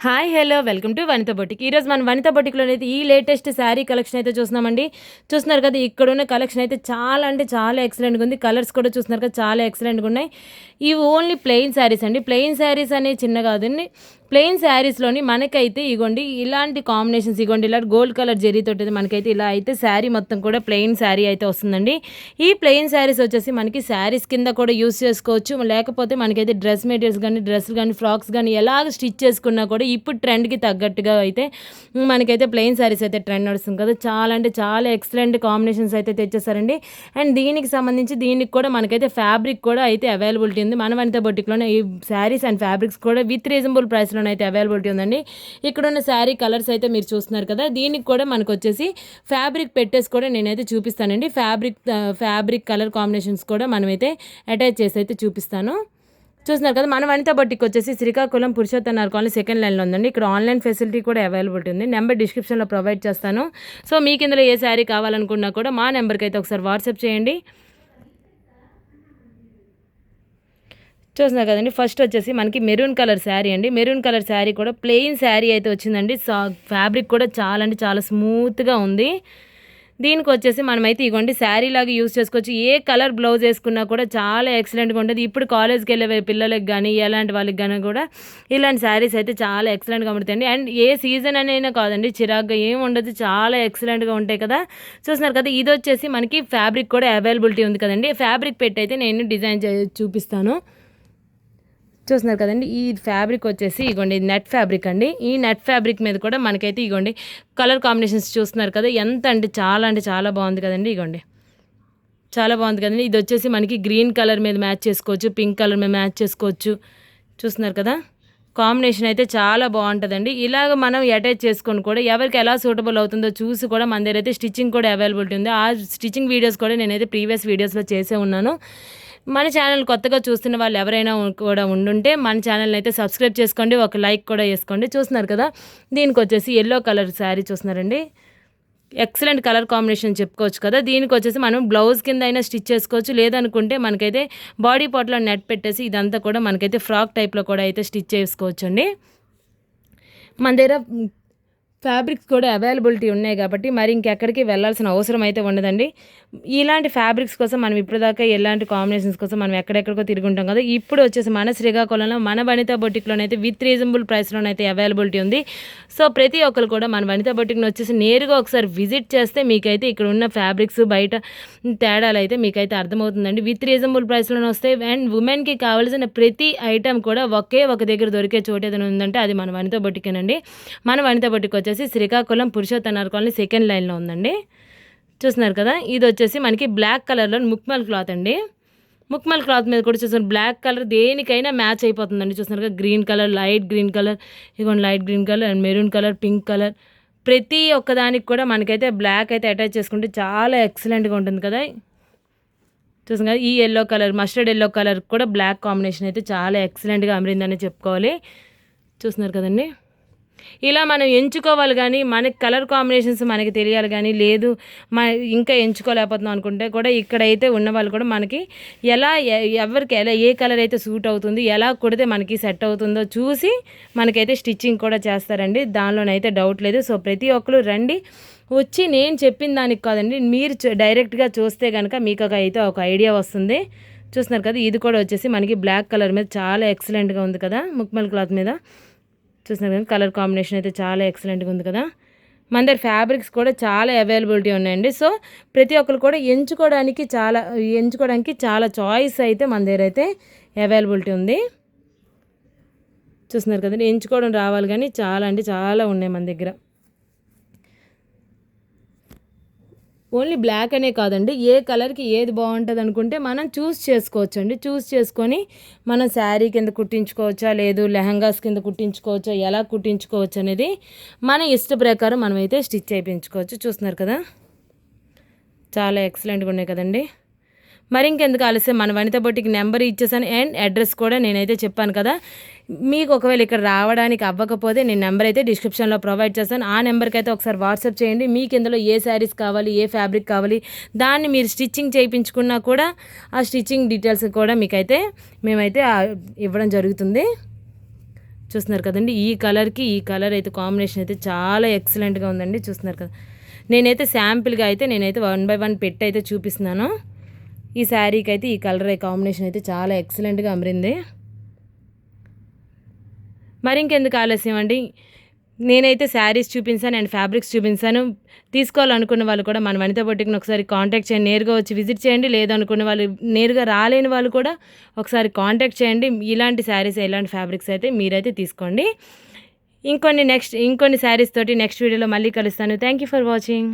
Hi hello welcome to Vanitha boutique. ఈరోజు మన వనిత బొటిక్లో అయితే ఈ లేటెస్ట్ శారీ కలెక్షన్ అయితే చూస్తున్నామండి. చూస్తున్నారు కదా, ఇక్కడ ఉన్న కలెక్షన్ అయితే చాలా అంటే చాలా ఎక్సలెంట్గా ఉంది. కలర్స్ కూడా చూస్తున్నారు కదా, చాలా ఎక్సలెంట్గా ఉన్నాయి. ఇవి ఓన్లీ ప్లెయిన్ శారీస్ అండి. ప్లెయిన్ శారీస్ అనేవి చిన్న కాదండి. ప్లెయిన్ శారీస్లోని మనకైతే ఇగోండి ఇలాంటి కాంబినేషన్స్, ఇగోండి ఇలా గోల్డ్ కలర్ జరీతో మనకైతే ఇలా అయితే శారీ మొత్తం కూడా ప్లెయిన్ శారీ అయితే వస్తుందండి. ఈ ప్లెయిన్ శారీస్ వచ్చేసి మనకి శారీస్ కింద కూడా యూస్ చేసుకోవచ్చు, లేకపోతే మనకైతే డ్రెస్ మెటీరియల్స్ కానీ, డ్రెస్సులు కానీ, ఫ్రాక్స్ కానీ ఎలాగ స్టిచ్ చేసుకున్నా కూడా ఇప్పుడు ట్రెండ్కి తగ్గట్టుగా అయితే మనకైతే ప్లెయిన్ శారీస్ అయితే ట్రెండ్ నడుస్తుంది కదా. చాలా అంటే చాలా ఎక్సలెంట్ కాంబినేషన్స్ అయితే తెచ్చేసారండి. అండ్ దీనికి సంబంధించి దీనికి కూడా మనకైతే ఫ్యాబ్రిక్ కూడా అయితే అవైలబిలిటీ ఉంది. మన వనిత బొటిక్లోనే ఈ శారీస్ అండ్ ఫ్యాబ్రిక్స్ కూడా విత్ రీజనబుల్ ప్రైస్లో అయితే అవైలబిలిటీ ఉందండి. ఇక్కడ ఉన్న శారీ కలర్స్ అయితే మీరు చూస్తున్నారు కదా. దీనికి కూడా మనకు వచ్చేసి ఫ్యాబ్రిక్ పెట్టేసి కూడా నేనైతే చూపిస్తానండి. ఫ్యాబ్రిక్ కలర్ కాంబినేషన్స్ కూడా మనమైతే అటాచ్ చేసి అయితే చూపిస్తాను. చూస్తున్నారు కదా, మన వనిత బొటిక్ వచ్చేసి శ్రీకాకుళం పురుషోత్తమ కాలనీ సెకండ్ లైన్లో ఉందండి. ఇక్కడ ఆన్లైన్ ఫెసిలిటీ కూడా అవైలబిలిటీ ఉంది. నెంబర్ డిస్క్రిప్షన్లో ప్రొవైడ్ చేస్తాను. సో మీకు ఇందులో ఏ శారీ కావాలనుకున్నా కూడా మా నెంబర్కి అయితే ఒకసారి వాట్సాప్ చేయండి. చూస్తున్నారు కదండి, ఫస్ట్ వచ్చేసి మనకి మెరూన్ కలర్ శారీ అండి. మెరూన్ కలర్ శారీ కూడా ప్లెయిన్ శారీ అయితే వచ్చిందండి. ఫ్యాబ్రిక్ కూడా చాలా అంటే చాలా స్మూత్గా ఉంది. దీనికి వచ్చేసి మనమైతే ఇగోండి శారీ లాగా యూస్ చేసుకోవచ్చు. ఏ కలర్ బ్లౌజ్ వేసుకున్నా కూడా చాలా ఎక్సలెంట్గా ఉంటుంది. ఇప్పుడు కాలేజ్కి వెళ్ళే పిల్లలకి కానీ ఎలాంటి వాళ్ళకి కానీ కూడా ఇలాంటి శారీస్ అయితే చాలా ఎక్సలెంట్గా ఉంటాయండి. అండ్ ఏ సీజన్ అనైనా కాదండి, చిరాగ్గా ఏమి ఉండదు, చాలా ఎక్సలెంట్గా ఉంటాయి కదా. చూస్తున్నారు కదా, ఇది వచ్చేసి మనకి ఫ్యాబ్రిక్ కూడా అవైలబిలిటీ ఉంది కదండి. ఫ్యాబ్రిక్ పెట్టి అయితే నేను డిజైన్ చూపిస్తాను. చూస్తున్నారు కదండి, ఈ ఫ్యాబ్రిక్ వచ్చేసి ఇగోండి నెట్ ఫ్యాబ్రిక్ అండి. ఈ నెట్ ఫ్యాబ్రిక్ మీద కూడా మనకైతే ఇగోండి కలర్ కాంబినేషన్స్ చూస్తున్నారు కదా, ఎంత అంటే చాలా బాగుంది కదండి. ఇగోండి చాలా బాగుంది కదండి. ఇది వచ్చేసి మనకి గ్రీన్ కలర్ మీద మ్యాచ్ చేసుకోవచ్చు, పింక్ కలర్ మీద మ్యాచ్ చేసుకోవచ్చు. చూస్తున్నారు కదా, కాంబినేషన్ అయితే చాలా బాగుంటుందండి. ఇలాగ మనం అటాచ్ చేసుకొని కూడా ఎవరికి ఎలా సూటబుల్ అవుతుందో చూసి కూడా మన దగ్గర అయితే స్టిచ్చింగ్ కూడా అవైలబిలిటీ ఉంది. ఆ స్టిచ్చింగ్ వీడియోస్ కూడా నేనైతే ప్రీవియస్ వీడియోస్లో చేసే ఉన్నాను. మన ఛానల్ కొత్తగా చూస్తున్న వాళ్ళు ఎవరైనా కూడా ఉండుంటే మన ఛానల్ని అయితే సబ్స్క్రైబ్ చేసుకోండి, ఒక లైక్ కూడా వేసుకోండి. చూస్తున్నారు కదా, దీనికి వచ్చేసి ఎల్లో కలర్ శారీ చూస్తున్నారండి. ఎక్సలెంట్ కలర్ కాంబినేషన్ చెప్పుకోవచ్చు కదా. దీనికి వచ్చేసి మనం బ్లౌజ్ కింద అయినా స్టిచ్ చేసుకోవచ్చు, లేదనుకుంటే మనకైతే బాడీ పార్ట్లో నెట్ పెట్టేసి ఇదంతా కూడా మనకైతే ఫ్రాక్ టైప్లో కూడా అయితే స్టిచ్ చేసుకోవచ్చు అండి. మన దగ్గర ఫ్యాబ్రిక్స్ కూడా అవైలబిలిటీ ఉన్నాయి కాబట్టి మరి ఇంకెక్కడికి వెళ్ళాల్సిన అవసరం అయితే ఉండదండి. ఇలాంటి ఫ్యాబ్రిక్స్ కోసం మనం ఇప్పటిదాకా ఎలాంటి కాంబినేషన్స్ కోసం మనం ఎక్కడెక్కడికో తిరుగుంటాం కదా. ఇప్పుడు వచ్చేసి మన శ్రీకాకుళంలో మన వనిత బొటిక్లోనైతే విత్ రీజనబుల్ ప్రైస్లోనైతే అవైలబిలిటీ ఉంది. సో ప్రతి ఒక్కరు కూడా మన వనిత బొటిక్ని వచ్చేసి నేరుగా ఒకసారి విజిట్ చేస్తే మీకైతే ఇక్కడ ఉన్న ఫ్యాబ్రిక్స్ బయట తేడాలు అయితే మీకైతే అర్థమవుతుందండి. విత్ రీజనబుల్ ప్రైస్లోనే వస్తాయి. అండ్ ఉమెన్కి కావాల్సిన ప్రతి ఐటెం కూడా ఒకే ఒక దగ్గర దొరికే చోటు ఏదైనా ఉందంటే అది మన వనిత బొటికేనండి. మన వనిత బొటిక్ వచ్చేసి శ్రీకాకుళం పురుషోత్తమ కాలనీ సెకండ్ లైన్లో ఉందండి. చూస్తున్నారు కదా, ఇది వచ్చేసి మనకి బ్లాక్ కలర్లో ముక్మల్ క్లాత్ అండి. ముక్మల్ క్లాత్ మీద కూడా చూస్తున్నారు, బ్లాక్ కలర్ దేనికైనా మ్యాచ్ అయిపోతుందండి. చూస్తున్నారు కదా, green colour, light green colour, ఇదిగోండి light green colour and maroon colour, pink colour, ప్రతి ఒక్కదానికి కూడా మనకైతే బ్లాక్ అయితే అటాచ్ చేసుకుంటే చాలా ఎక్సలెంట్గా ఉంటుంది కదా. చూసాం కదా, ఈ yellow colour, mustard yellow colour కూడా బ్లాక్ కాంబినేషన్ అయితే చాలా ఎక్సలెంట్గా అమరిందని చెప్పుకోవాలి. చూస్తున్నారు కదండి, ఇలా మనం ఎంచుకోవాలి కానీ మనకి కలర్ కాంబినేషన్స్ మనకి తెలియాలి కానీ లేదు ఇంకా ఎంచుకోలేకపోతున్నాం అనుకుంటే కూడా ఇక్కడైతే ఉన్న వాళ్ళు కూడా మనకి ఎవరికి ఎలా ఏ కలర్ అయితే సూట్ అవుతుంది, ఎలా కుడితే మనకి సెట్ అవుతుందో చూసి మనకైతే స్టిచ్చింగ్ కూడా చేస్తారండి. దానిలోనైతే డౌట్ లేదు. సో ప్రతి ఒక్కరు రండి, వచ్చి నేను చెప్పిన దానికి కాదండి, మీరు డైరెక్ట్గా చూస్తే కనుక మీకు అయితే ఒక ఐడియా వస్తుంది. చూస్తున్నారు కదా, ఇది కూడా వచ్చేసి మనకి బ్లాక్ కలర్ మీద చాలా ఎక్సలెంట్గా ఉంది కదా, ముక్మల్ క్లాత్ మీద. చూస్తున్నారు కదా, కలర్ కాంబినేషన్ అయితే చాలా ఎక్సలెంట్గా ఉంది కదా. మన దగ్గర ఫ్యాబ్రిక్స్ కూడా చాలా అవైలబిలిటీ ఉన్నాయండి. సో ప్రతి ఒక్కరు కూడా ఎంచుకోవడానికి చాలా చాయిస్ అయితే మన దగ్గర అయితే అవైలబిలిటీ ఉంది. చూస్తున్నారు కదండి, ఎంచుకోవడం రావాలి కానీ చాలా అంటే చాలా ఉన్నాయి మన దగ్గర. ఓన్లీ బ్లాక్ అనే కాదండి, ఏ కలర్కి ఏది బాగుంటుంది అనుకుంటే మనం చూస్ చేసుకోవచ్చు అండి. చూస్ చేసుకొని మనం శారీ కింద కుట్టించుకోవచ్చా, లేదు లెహంగాస్ కింద కుట్టించుకోవచ్చా, ఎలా కుట్టించుకోవచ్చు అనేది మన ఇష్ట ప్రకారం మనమైతే స్టిచ్ చేయించుకోవచ్చు. చూస్తున్నారు కదా, చాలా ఎక్సలెంట్గా ఉన్నాయి కదండి. మరి ఇంకెందుకు ఆలస్యం, మన వనిత బొటిక్ నెంబర్ ఇచ్చేసాను అండ్ అడ్రస్ కూడా నేనైతే చెప్పాను కదా. మీకు ఒకవేళ ఇక్కడ రావడానికి అవ్వకపోతే నేను నెంబర్ అయితే డిస్క్రిప్షన్లో ప్రొవైడ్ చేస్తాను. ఆ నెంబర్కి అయితే ఒకసారి వాట్సాప్ చేయండి. మీకు ఇందులో ఏ శారీస్ కావాలి, ఏ ఫ్యాబ్రిక్ కావాలి, దాన్ని మీరు స్టిచ్చింగ్ చేయించుకున్నా కూడా ఆ స్టిచ్చింగ్ డీటెయిల్స్ కూడా మీకైతే మేమైతే ఇవ్వడం జరుగుతుంది. చూస్తున్నారు కదండి. ఈ కలర్కి ఈ కలర్ అయితే కాంబినేషన్ అయితే చాలా ఎక్సలెంట్గా ఉందండి. చూస్తున్నారు కదా, నేనైతే శాంపిల్గా అయితే నేనైతే 1 బై 1 పెట్టి అయితే చూపిస్తున్నాను. ఈ శారీకి అయితే ఈ కలర్ కాంబినేషన్ అయితే చాలా ఎక్సలెంట్గా అమరింది. మరి ఇంకెందుకు ఆలస్యం అండి, నేనైతే శారీస్ చూపించాను అండ్ ఫ్యాబ్రిక్స్ చూపించాను. తీసుకోవాలనుకున్న వాళ్ళు కూడా మన వనితా బొటిక్ని ఒకసారి కాంటాక్ట్ చేయండి, నేరుగా వచ్చి విజిట్ చేయండి. లేదనుకున్న వాళ్ళు, నేరుగా రాలేని వాళ్ళు కూడా ఒకసారి కాంటాక్ట్ చేయండి. ఇలాంటి శారీస్, ఇలాంటి ఫ్యాబ్రిక్స్ అయితే మీరైతే తీసుకోండి. ఇంకొన్ని శారీస్ తోటి నెక్స్ట్ వీడియోలో మళ్ళీ కలుస్తాను. Thank you for watching.